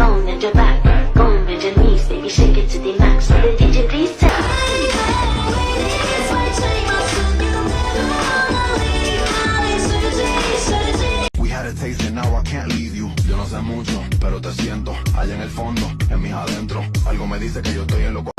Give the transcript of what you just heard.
phone and your back. Go and bend your knees, baby, shake it to the max. The DJ please tell. We had a taste and now I can't leave you. Yo no sé mucho, pero te siento allá en el fondo, en mis adentro. Algo me dice que yo estoy en lo